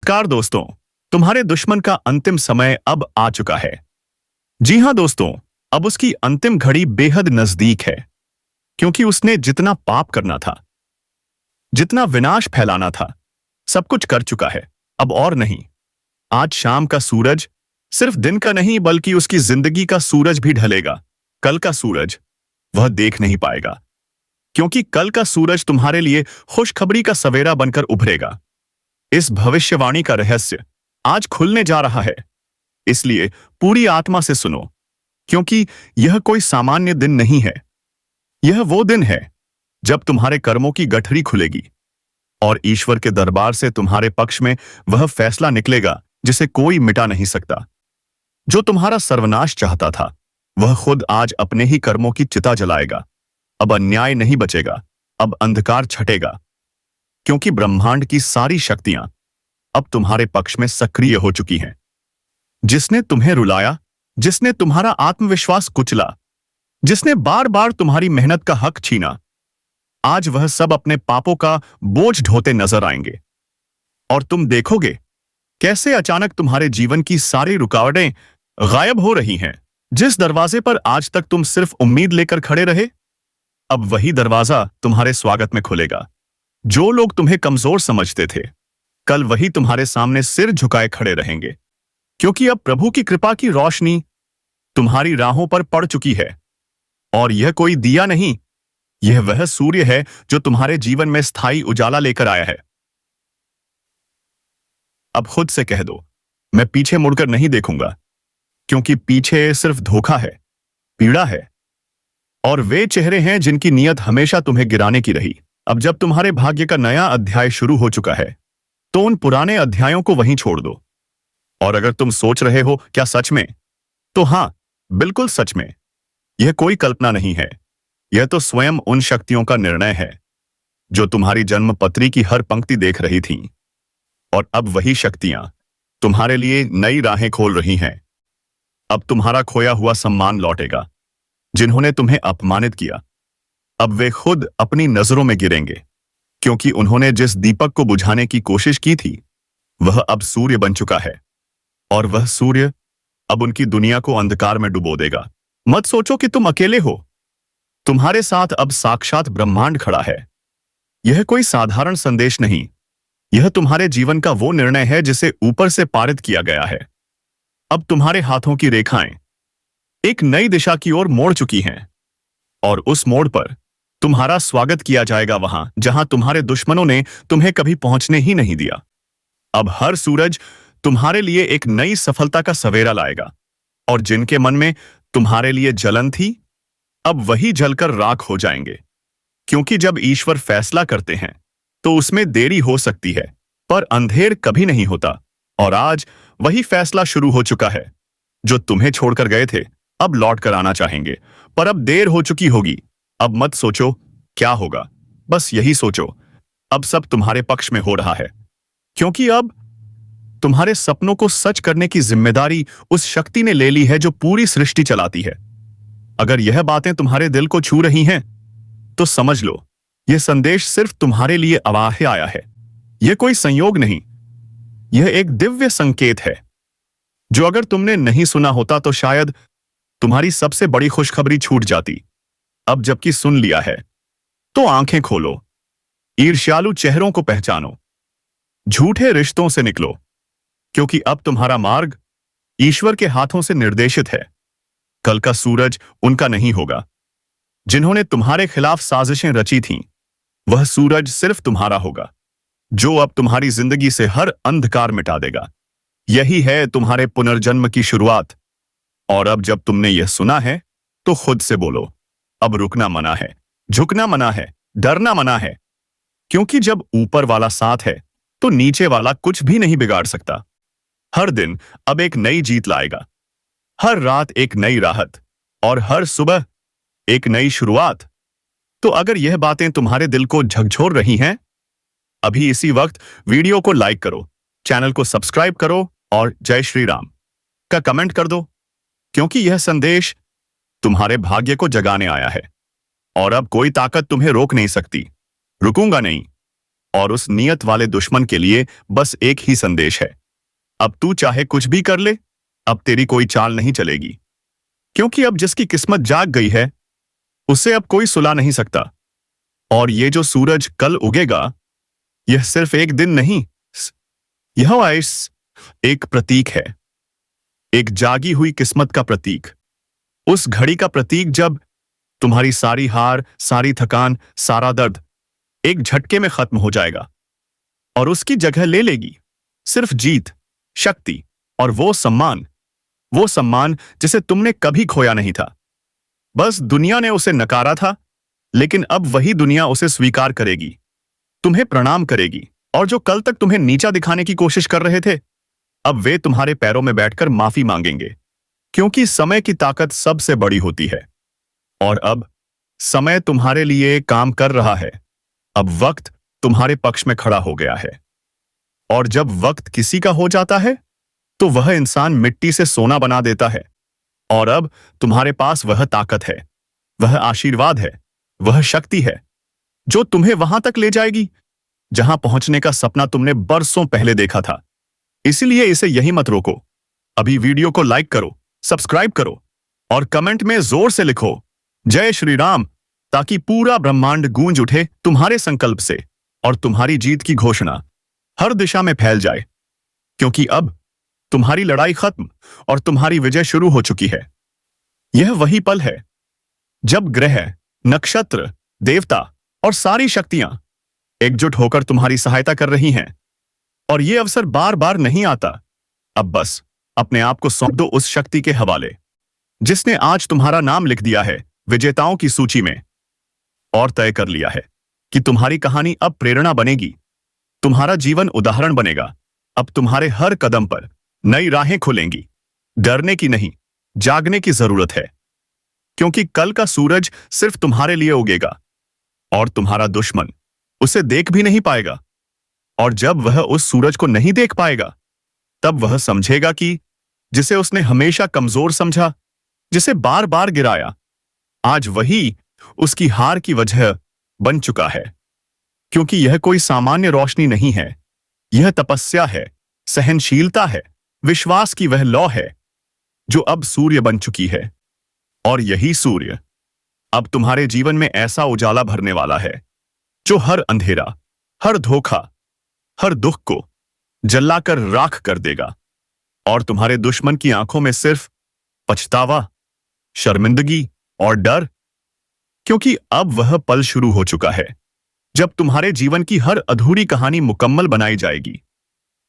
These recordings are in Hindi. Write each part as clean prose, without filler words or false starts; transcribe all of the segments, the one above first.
नमस्कार दोस्तों। तुम्हारे दुश्मन का अंतिम समय अब आ चुका है। जी हां दोस्तों, अब उसकी अंतिम घड़ी बेहद नजदीक है, क्योंकि उसने जितना पाप करना था, जितना विनाश फैलाना था, सब कुछ कर चुका है। अब और नहीं। आज शाम का सूरज सिर्फ दिन का नहीं बल्कि उसकी जिंदगी का सूरज भी ढलेगा। कल का सूरज वह देख नहीं पाएगा, क्योंकि कल का सूरज तुम्हारे लिए खुशखबरी का सवेरा बनकर उभरेगा। इस भविष्यवाणी का रहस्य आज खुलने जा रहा है, इसलिए पूरी आत्मा से सुनो, क्योंकि यह कोई सामान्य दिन नहीं है। यह वो दिन है जब तुम्हारे कर्मों की गठरी खुलेगी और ईश्वर के दरबार से तुम्हारे पक्ष में वह फैसला निकलेगा जिसे कोई मिटा नहीं सकता। जो तुम्हारा सर्वनाश चाहता था, वह खुद आज अपने ही कर्मों की चिता जलाएगा। अब अन्याय नहीं बचेगा, अब अंधकार छटेगा, क्योंकि ब्रह्मांड की सारी शक्तियां अब तुम्हारे पक्ष में सक्रिय हो चुकी हैं। जिसने तुम्हें रुलाया, जिसने तुम्हारा आत्मविश्वास कुचला, जिसने बार बार तुम्हारी मेहनत का हक छीना, आज वह सब अपने पापों का बोझ ढोते नजर आएंगे। और तुम देखोगे कैसे अचानक तुम्हारे जीवन की सारी रुकावटें गायब हो रही हैं। जिस दरवाजे पर आज तक तुम सिर्फ उम्मीद लेकर खड़े रहे, अब वही दरवाजा तुम्हारे स्वागत में खुलेगा। जो लोग तुम्हें कमजोर समझते थे, कल वही तुम्हारे सामने सिर झुकाए खड़े रहेंगे, क्योंकि अब प्रभु की कृपा की रोशनी तुम्हारी राहों पर पड़ चुकी है। और यह कोई दिया नहीं, यह वह सूर्य है जो तुम्हारे जीवन में स्थायी उजाला लेकर आया है। अब खुद से कह दो, मैं पीछे मुड़कर नहीं देखूंगा, क्योंकि पीछे सिर्फ धोखा है, पीड़ा है, और वे चेहरे हैं जिनकी नीयत हमेशा तुम्हें गिराने की रही। अब जब तुम्हारे भाग्य का नया अध्याय शुरू हो चुका है, तो उन पुराने अध्यायों को वहीं छोड़ दो। और अगर तुम सोच रहे हो क्या सच में, तो हां, बिल्कुल सच में। यह कोई कल्पना नहीं है, यह तो स्वयं उन शक्तियों का निर्णय है जो तुम्हारी जन्म पत्री की हर पंक्ति देख रही थीं। और अब वही शक्तियां तुम्हारे लिए नई राहें खोल रही हैं। अब तुम्हारा खोया हुआ सम्मान लौटेगा। जिन्होंने तुम्हें अपमानित किया, अब वे खुद अपनी नजरों में गिरेंगे, क्योंकि उन्होंने जिस दीपक को बुझाने की कोशिश की थी, वह अब सूर्य बन चुका है। और वह सूर्य अब उनकी दुनिया को अंधकार में डुबो देगा। मत सोचो कि तुम अकेले हो, तुम्हारे साथ अब साक्षात ब्रह्मांड खड़ा है। यह कोई साधारण संदेश नहीं, यह तुम्हारे जीवन का वो निर्णय है जिसे ऊपर से पारित किया गया है। अब तुम्हारे हाथों की रेखाएं एक नई दिशा की ओर मोड़ चुकी हैं, और उस मोड़ पर तुम्हारा स्वागत किया जाएगा, वहां जहां तुम्हारे दुश्मनों ने तुम्हें कभी पहुंचने ही नहीं दिया। अब हर सूरज तुम्हारे लिए एक नई सफलता का सवेरा लाएगा, और जिनके मन में तुम्हारे लिए जलन थी, अब वही जलकर राख हो जाएंगे। क्योंकि जब ईश्वर फैसला करते हैं, तो उसमें देरी हो सकती है, पर अंधेर कभी नहीं होता। और आज वही फैसला शुरू हो चुका है। जो तुम्हें छोड़कर गए थे, अब लौट कर आना चाहेंगे, पर अब देर हो चुकी होगी। अब मत सोचो क्या होगा, बस यही सोचो, अब सब तुम्हारे पक्ष में हो रहा है, क्योंकि अब तुम्हारे सपनों को सच करने की जिम्मेदारी उस शक्ति ने ले ली है जो पूरी सृष्टि चलाती है। अगर यह बातें तुम्हारे दिल को छू रही हैं, तो समझ लो, यह संदेश सिर्फ तुम्हारे लिए अवाह्य आया है। यह कोई संयोग नहीं, यह एक दिव्य संकेत है, जो अगर तुमने नहीं सुना होता तो शायद तुम्हारी सबसे बड़ी खुशखबरी छूट जाती। अब जबकि सुन लिया है, तो आंखें खोलो, ईर्ष्यालु चेहरों को पहचानो, झूठे रिश्तों से निकलो, क्योंकि अब तुम्हारा मार्ग ईश्वर के हाथों से निर्देशित है। कल का सूरज उनका नहीं होगा जिन्होंने तुम्हारे खिलाफ साजिशें रची थीं, वह सूरज सिर्फ तुम्हारा होगा, जो अब तुम्हारी जिंदगी से हर अंधकार मिटा देगा। यही है तुम्हारे पुनर्जन्म की शुरुआत। और अब जब तुमने यह सुना है, तो खुद से बोलो, अब रुकना मना है, झुकना मना है, डरना मना है, क्योंकि जब ऊपर वाला साथ है, तो नीचे वाला कुछ भी नहीं बिगाड़ सकता। हर दिन अब एक नई जीत लाएगा, हर रात एक नई राहत, और हर सुबह एक नई शुरुआत। तो अगर यह बातें तुम्हारे दिल को झकझोर रही हैं, अभी इसी वक्त वीडियो को लाइक करो, चैनल को सब्सक्राइब करो और जय श्री राम का कमेंट कर दो, क्योंकि यह संदेश तुम्हारे भाग्य को जगाने आया है। और अब कोई ताकत तुम्हें रोक नहीं सकती। रुकूंगा नहीं, और उस नियत वाले दुश्मन के लिए बस एक ही संदेश है, अब तू चाहे कुछ भी कर ले, अब तेरी कोई चाल नहीं चलेगी। क्योंकि अब जिसकी किस्मत जाग गई है उसे अब कोई सुला नहीं सकता। और ये जो सूरज कल उगेगा, यह सिर्फ एक दिन नहीं, यह आइस एक प्रतीक है, एक जागी हुई किस्मत का प्रतीक, उस घड़ी का प्रतीक जब तुम्हारी सारी हार, सारी थकान, सारा दर्द एक झटके में खत्म हो जाएगा और उसकी जगह ले लेगी सिर्फ जीत, शक्ति और वो सम्मान जिसे तुमने कभी खोया नहीं था। बस दुनिया ने उसे नकारा था, लेकिन अब वही दुनिया उसे स्वीकार करेगी, तुम्हें प्रणाम करेगी। और जो कल तक तुम्हें नीचा दिखाने की कोशिश कर रहे थे, अब वे तुम्हारे पैरों में बैठकर माफी मांगेंगे, क्योंकि समय की ताकत सबसे बड़ी होती है। और अब समय तुम्हारे लिए काम कर रहा है, अब वक्त तुम्हारे पक्ष में खड़ा हो गया है। और जब वक्त किसी का हो जाता है तो वह इंसान मिट्टी से सोना बना देता है। और अब तुम्हारे पास वह ताकत है, वह आशीर्वाद है, वह शक्ति है जो तुम्हें वहां तक ले जाएगी जहां पहुंचने का सपना तुमने बरसों पहले देखा था। इसलिए इसे यही मत रोको। अभी वीडियो को लाइक करो, सब्सक्राइब करो और कमेंट में जोर से लिखो जय श्री राम, ताकि पूरा ब्रह्मांड गूंज उठे तुम्हारे संकल्प से और तुम्हारी जीत की घोषणा हर दिशा में फैल जाए। क्योंकि अब तुम्हारी लड़ाई खत्म और तुम्हारी विजय शुरू हो चुकी है। यह वही पल है जब ग्रह, नक्षत्र, देवता और सारी शक्तियां एकजुट होकर तुम्हारी सहायता कर रही हैं। और यह अवसर बार बार नहीं आता। अब बस अपने आप को सौंप दो उस शक्ति के हवाले जिसने आज तुम्हारा नाम लिख दिया है विजेताओं की सूची में और तय कर लिया है कि तुम्हारी कहानी अब प्रेरणा बनेगी, तुम्हारा जीवन उदाहरण बनेगा। अब तुम्हारे हर कदम पर नई राहें खुलेंगी। डरने की नहीं, जागने की जरूरत है, क्योंकि कल का सूरज सिर्फ तुम्हारे लिए उगेगा और तुम्हारा दुश्मन उसे देख भी नहीं पाएगा। और जब वह उस सूरज को नहीं देख पाएगा, तब वह समझेगा कि जिसे उसने हमेशा कमजोर समझा, जिसे बार बार गिराया, आज वही उसकी हार की वजह बन चुका है। क्योंकि यह कोई सामान्य रोशनी नहीं है, यह तपस्या है, सहनशीलता है, विश्वास की वह लौ है जो अब सूर्य बन चुकी है। और यही सूर्य अब तुम्हारे जीवन में ऐसा उजाला भरने वाला है जो हर अंधेरा, हर धोखा, हर दुख को जलाकर राख कर देगा। और तुम्हारे दुश्मन की आंखों में सिर्फ पछतावा, शर्मिंदगी और डर, क्योंकि अब वह पल शुरू हो चुका है जब तुम्हारे जीवन की हर अधूरी कहानी मुकम्मल बनाई जाएगी।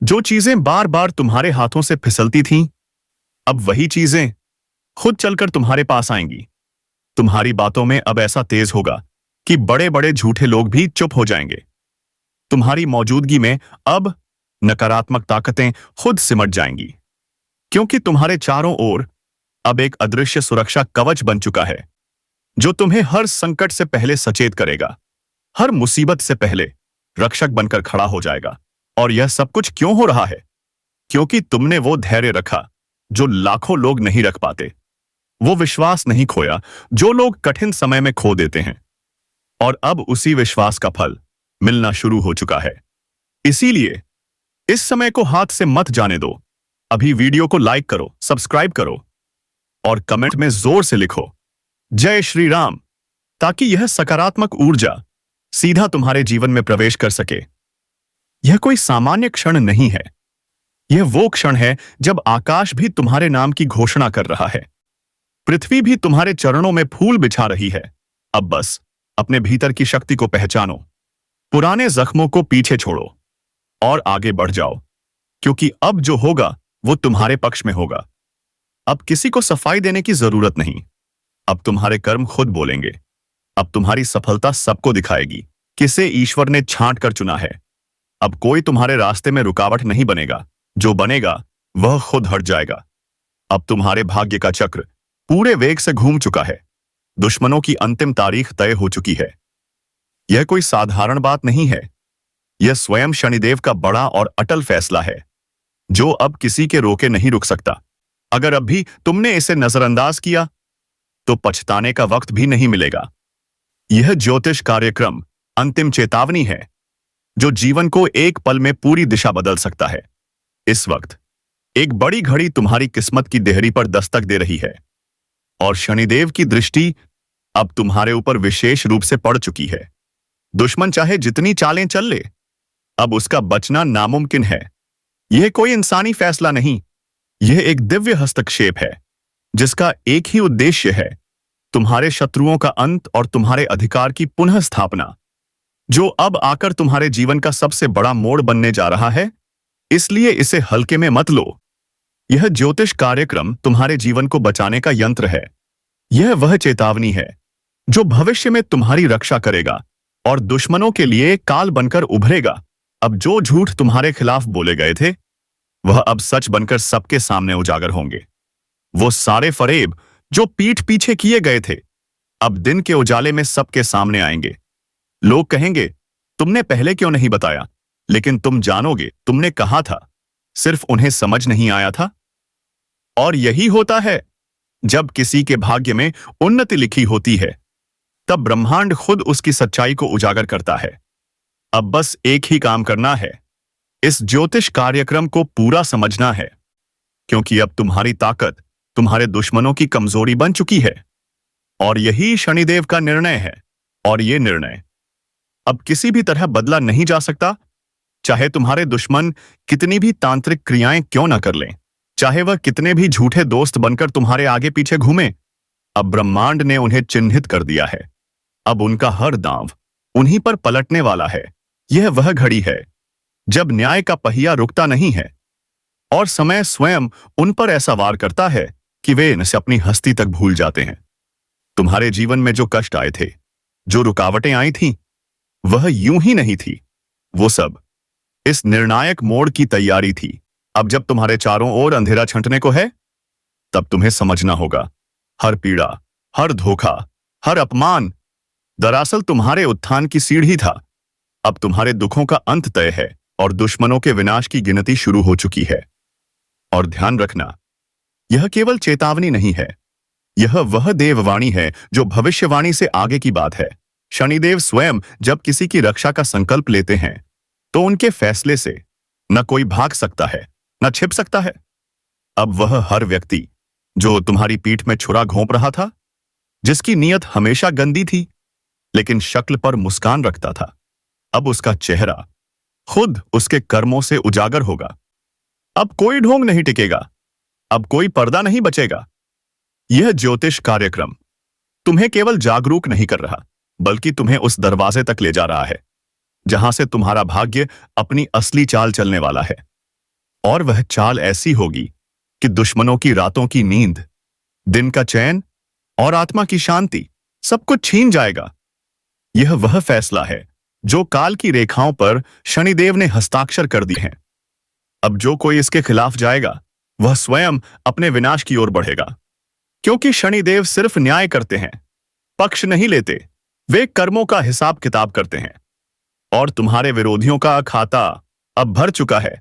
जो चीजें बार बार तुम्हारे हाथों से फिसलती थीं, अब वही चीजें खुद चलकर तुम्हारे पास आएंगी। तुम्हारी बातों में अब ऐसा तेज होगा कि बड़े बड़े झूठे लोग भी चुप हो जाएंगे। तुम्हारी मौजूदगी में अब नकारात्मक ताकतें खुद सिमट जाएंगी, क्योंकि तुम्हारे चारों ओर अब एक अदृश्य सुरक्षा कवच बन चुका है जो तुम्हें हर संकट से पहले सचेत करेगा, हर मुसीबत से पहले रक्षक बनकर खड़ा हो जाएगा। और यह सब कुछ क्यों हो रहा है? क्योंकि तुमने वो धैर्य रखा जो लाखों लोग नहीं रख पाते, वो विश्वास नहीं खोया जो लोग कठिन समय में खो देते हैं। और अब उसी विश्वास का फल मिलना शुरू हो चुका है। इसीलिए इस समय को हाथ से मत जाने दो। अभी वीडियो को लाइक करो, सब्सक्राइब करो और कमेंट में जोर से लिखो जय श्री राम, ताकि यह सकारात्मक ऊर्जा सीधा तुम्हारे जीवन में प्रवेश कर सके। यह कोई सामान्य क्षण नहीं है, यह वो क्षण है जब आकाश भी तुम्हारे नाम की घोषणा कर रहा है, पृथ्वी भी तुम्हारे चरणों में फूल बिछा रही है। अब बस अपने भीतर की शक्ति को पहचानो, पुराने जख्मों को पीछे छोड़ो और आगे बढ़ जाओ, क्योंकि अब जो होगा वो तुम्हारे पक्ष में होगा। अब किसी को सफाई देने की जरूरत नहीं, अब तुम्हारे कर्म खुद बोलेंगे। अब तुम्हारी सफलता सबको दिखाएगी किसे ईश्वर ने छांट कर चुना है। अब कोई तुम्हारे रास्ते में रुकावट नहीं बनेगा, जो बनेगा वह खुद हट जाएगा। अब तुम्हारे भाग्य का चक्र पूरे वेग से घूम चुका है, दुश्मनों की अंतिम तारीख तय हो चुकी है। यह कोई साधारण बात नहीं है, यह स्वयं शनिदेव का बड़ा और अटल फैसला है जो अब किसी के रोके नहीं रुक सकता। अगर अब भी तुमने इसे नजरअंदाज किया तो पछताने का वक्त भी नहीं मिलेगा। यह ज्योतिष कार्यक्रम अंतिम चेतावनी है, जो जीवन को एक पल में पूरी दिशा बदल सकता है। इस वक्त एक बड़ी घड़ी तुम्हारी किस्मत की देहरी पर दस्तक दे रही है और शनिदेव की दृष्टि अब तुम्हारे ऊपर विशेष रूप से पड़ चुकी है। दुश्मन चाहे जितनी चालें चल ले, अब उसका बचना नामुमकिन है। यह कोई इंसानी फैसला नहीं, यह एक दिव्य हस्तक्षेप है जिसका एक ही उद्देश्य है, तुम्हारे शत्रुओं का अंत और तुम्हारे अधिकार की पुनः स्थापना, जो अब आकर तुम्हारे जीवन का सबसे बड़ा मोड़ बनने जा रहा है। इसलिए इसे हल्के में मत लो। यह ज्योतिष कार्यक्रम तुम्हारे जीवन को बचाने का यंत्र है। यह वह चेतावनी है जो भविष्य में तुम्हारी रक्षा करेगा और दुश्मनों के लिए काल बनकर उभरेगा। अब जो झूठ तुम्हारे खिलाफ बोले गए थे, वह अब सच बनकर सबके सामने उजागर होंगे। वो सारे फरेब जो पीठ पीछे किए गए थे, अब दिन के उजाले में सबके सामने आएंगे। लोग कहेंगे, तुमने पहले क्यों नहीं बताया? लेकिन तुम जानोगे, तुमने कहा था, सिर्फ उन्हें समझ नहीं आया था। और यही होता है जब किसी के भाग्य में उन्नति लिखी होती है, तब ब्रह्मांड खुद उसकी सच्चाई को उजागर करता है। अब बस एक ही काम करना है, इस ज्योतिष कार्यक्रम को पूरा समझना है, क्योंकि अब तुम्हारी ताकत तुम्हारे दुश्मनों की कमजोरी बन चुकी है। और यही शनिदेव का निर्णय है। और यह निर्णय अब किसी भी तरह बदला नहीं जा सकता, चाहे तुम्हारे दुश्मन कितनी भी तांत्रिक क्रियाएं क्यों न कर लें, चाहे वह कितने भी झूठे दोस्त बनकर तुम्हारे आगे पीछे घूमें। अब ब्रह्मांड ने उन्हें चिन्हित कर दिया है। अब उनका हर दांव उन्हीं पर पलटने वाला है। यह वह घड़ी है जब न्याय का पहिया रुकता नहीं है और समय स्वयं उन पर ऐसा वार करता है कि वे इनसे अपनी हस्ती तक भूल जाते हैं। तुम्हारे जीवन में जो कष्ट आए थे, जो रुकावटें आई थीं, वह यूं ही नहीं थी। वो सब इस निर्णायक मोड़ की तैयारी थी। अब जब तुम्हारे चारों ओर अंधेरा छंटने को है, तब तुम्हें समझना होगा, हर पीड़ा, हर धोखा, हर अपमान दरअसल तुम्हारे उत्थान की सीढ़ी था। अब तुम्हारे दुखों का अंत तय है और दुश्मनों के विनाश की गिनती शुरू हो चुकी है। और ध्यान रखना, यह केवल चेतावनी नहीं है, यह वह देववाणी है जो भविष्यवाणी से आगे की बात है। शनिदेव स्वयं जब किसी की रक्षा का संकल्प लेते हैं, तो उनके फैसले से न कोई भाग सकता है, न छिप सकता है। अब वह हर व्यक्ति जो तुम्हारी पीठ में छुरा घोंप रहा था, जिसकी नीयत हमेशा गंदी थी लेकिन शक्ल पर मुस्कान रखता था, अब उसका चेहरा खुद उसके कर्मों से उजागर होगा। अब कोई ढोंग नहीं टिकेगा, अब कोई पर्दा नहीं बचेगा। यह ज्योतिष कार्यक्रम तुम्हें केवल जागरूक नहीं कर रहा, बल्कि तुम्हें उस दरवाजे तक ले जा रहा है जहां से तुम्हारा भाग्य अपनी असली चाल चलने वाला है। और वह चाल ऐसी होगी कि दुश्मनों की रातों की नींद, दिन का चैन और आत्मा की शांति सब कुछ छीन जाएगा। यह वह फैसला है जो काल की रेखाओं पर शनिदेव ने हस्ताक्षर कर दिए हैं। अब जो कोई इसके खिलाफ जाएगा, वह स्वयं अपने विनाश की ओर बढ़ेगा, क्योंकि शनिदेव सिर्फ न्याय करते हैं, पक्ष नहीं लेते। वे कर्मों का हिसाब किताब करते हैं और तुम्हारे विरोधियों का खाता अब भर चुका है।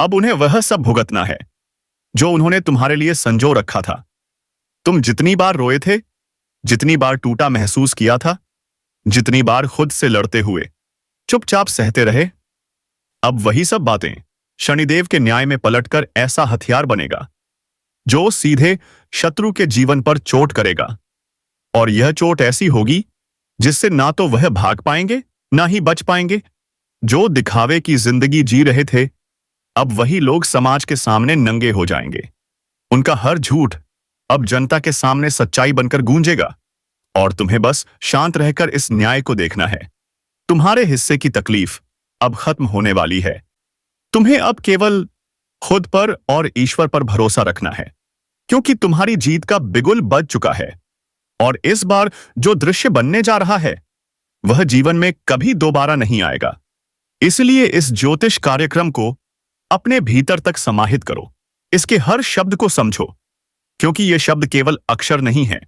अब उन्हें वह सब भुगतना है जो उन्होंने तुम्हारे लिए संजो रखा था। तुम जितनी बार रोए थे, जितनी बार टूटा महसूस किया था, जितनी बार खुद से लड़ते हुए चुपचाप सहते रहे, अब वही सब बातें शनिदेव के न्याय में पलटकर ऐसा हथियार बनेगा जो सीधे शत्रु के जीवन पर चोट करेगा। और यह चोट ऐसी होगी जिससे ना तो वह भाग पाएंगे, ना ही बच पाएंगे। जो दिखावे की जिंदगी जी रहे थे, अब वही लोग समाज के सामने नंगे हो जाएंगे। उनका हर झूठ अब जनता के सामने सच्चाई बनकर गूंजेगा और तुम्हें बस शांत रहकर इस न्याय को देखना है। तुम्हारे हिस्से की तकलीफ अब खत्म होने वाली है। तुम्हें अब केवल खुद पर और ईश्वर पर भरोसा रखना है, क्योंकि तुम्हारी जीत का बिगुल बज चुका है। और इस बार जो दृश्य बनने जा रहा है, वह जीवन में कभी दोबारा नहीं आएगा। इसलिए इस ज्योतिष कार्यक्रम को अपने भीतर तक समाहित करो, इसके हर शब्द को समझो, क्योंकि ये शब्द केवल अक्षर नहीं है,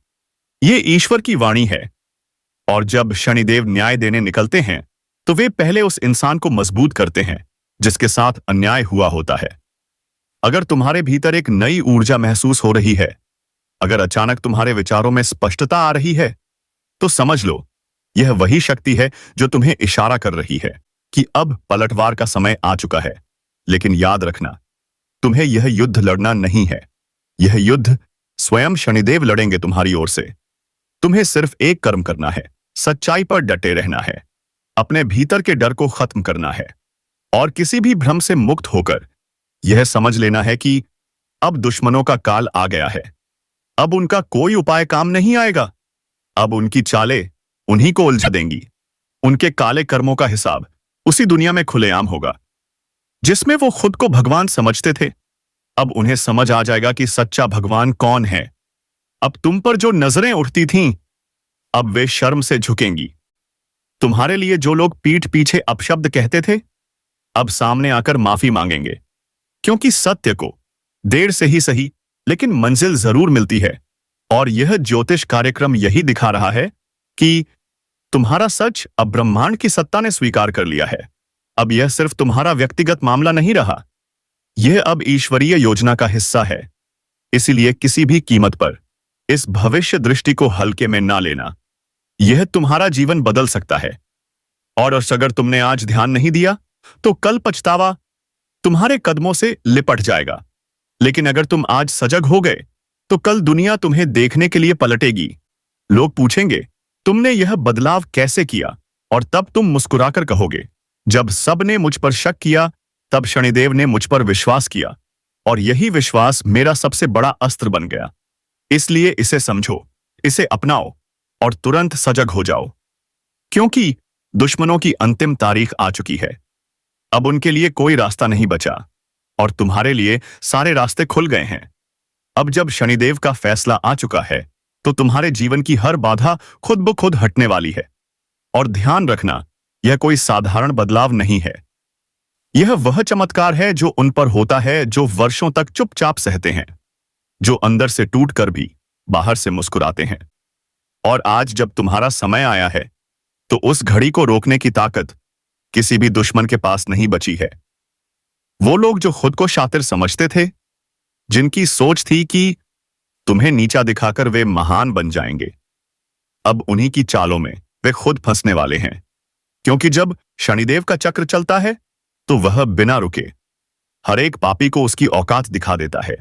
ये ईश्वर की वाणी है। और जब शनिदेव न्याय देने निकलते हैं, तो वे पहले उस इंसान को मजबूत करते हैं जिसके साथ अन्याय हुआ होता है। अगर तुम्हारे भीतर एक नई ऊर्जा महसूस हो रही है, अगर अचानक तुम्हारे विचारों में स्पष्टता आ रही है, तो समझ लो यह वही शक्ति है जो तुम्हें इशारा कर रही है। कि अब पलटवार का समय आ चुका है। लेकिन याद रखना, तुम्हें यह युद्ध लड़ना नहीं है। यह युद्ध स्वयं शनिदेव लड़ेंगे तुम्हारी ओर से। तुम्हें सिर्फ एक कर्म करना है, सच्चाई पर डटे रहना है, अपने भीतर के डर को खत्म करना है और किसी भी भ्रम से मुक्त होकर यह समझ लेना है कि अब दुश्मनों का काल आ गया है। अब उनका कोई उपाय काम नहीं आएगा। अब उनकी चालें उन्हीं को उलझा देंगी। उनके काले कर्मों का हिसाब उसी दुनिया में खुलेआम होगा जिसमें वो खुद को भगवान समझते थे। अब उन्हें समझ आ जाएगा कि सच्चा भगवान कौन है। अब तुम पर जो नजरें उठती थीं, अब वे शर्म से झुकेंगी। तुम्हारे लिए जो लोग पीठ पीछे अपशब्द कहते थे, अब सामने आकर माफी मांगेंगे, क्योंकि सत्य को देर से ही सही लेकिन मंजिल जरूर मिलती है। और यह ज्योतिष कार्यक्रम यही दिखा रहा है कि तुम्हारा सच अब ब्रह्मांड की सत्ता ने स्वीकार कर लिया है। अब यह सिर्फ तुम्हारा व्यक्तिगत मामला नहीं रहा, यह अब ईश्वरीय योजना का हिस्सा है। इसीलिए किसी भी कीमत पर इस भविष्य दृष्टि को हल्के में ना लेना। यह तुम्हारा जीवन बदल सकता है। और अगर तुमने आज ध्यान नहीं दिया तो कल पछतावा तुम्हारे कदमों से लिपट जाएगा। लेकिन अगर तुम आज सजग हो गए तो कल दुनिया तुम्हें देखने के लिए पलटेगी। लोग पूछेंगे, तुमने यह बदलाव कैसे किया? और तब तुम मुस्कुराकर कहोगे, जब सबने मुझ पर शक किया तब शनिदेव ने मुझ पर विश्वास किया और यही विश्वास मेरा सबसे बड़ा अस्त्र बन गया। इसलिए इसे समझो, इसे अपनाओ और तुरंत सजग हो जाओ, क्योंकि दुश्मनों की अंतिम तारीख आ चुकी है। अब उनके लिए कोई रास्ता नहीं बचा और तुम्हारे लिए सारे रास्ते खुल गए हैं। अब जब शनिदेव का फैसला आ चुका है तो तुम्हारे जीवन की हर बाधा खुद ब खुद हटने वाली है। और ध्यान रखना, यह कोई साधारण बदलाव नहीं है। यह वह चमत्कार है जो उन पर होता है जो वर्षों तक चुपचाप सहते हैं, जो अंदर से टूटकर भी बाहर से मुस्कुराते हैं। और आज जब तुम्हारा समय आया है तो उस घड़ी को रोकने की ताकत किसी भी दुश्मन के पास नहीं बची है। वो लोग जो खुद को शातिर समझते थे, जिनकी सोच थी कि तुम्हें नीचा दिखाकर वे महान बन जाएंगे, अब उन्हीं की चालों में वे खुद फंसने वाले हैं। क्योंकि जब शनिदेव का चक्र चलता है तो वह बिना रुके हर एक पापी को उसकी औकात दिखा देता है।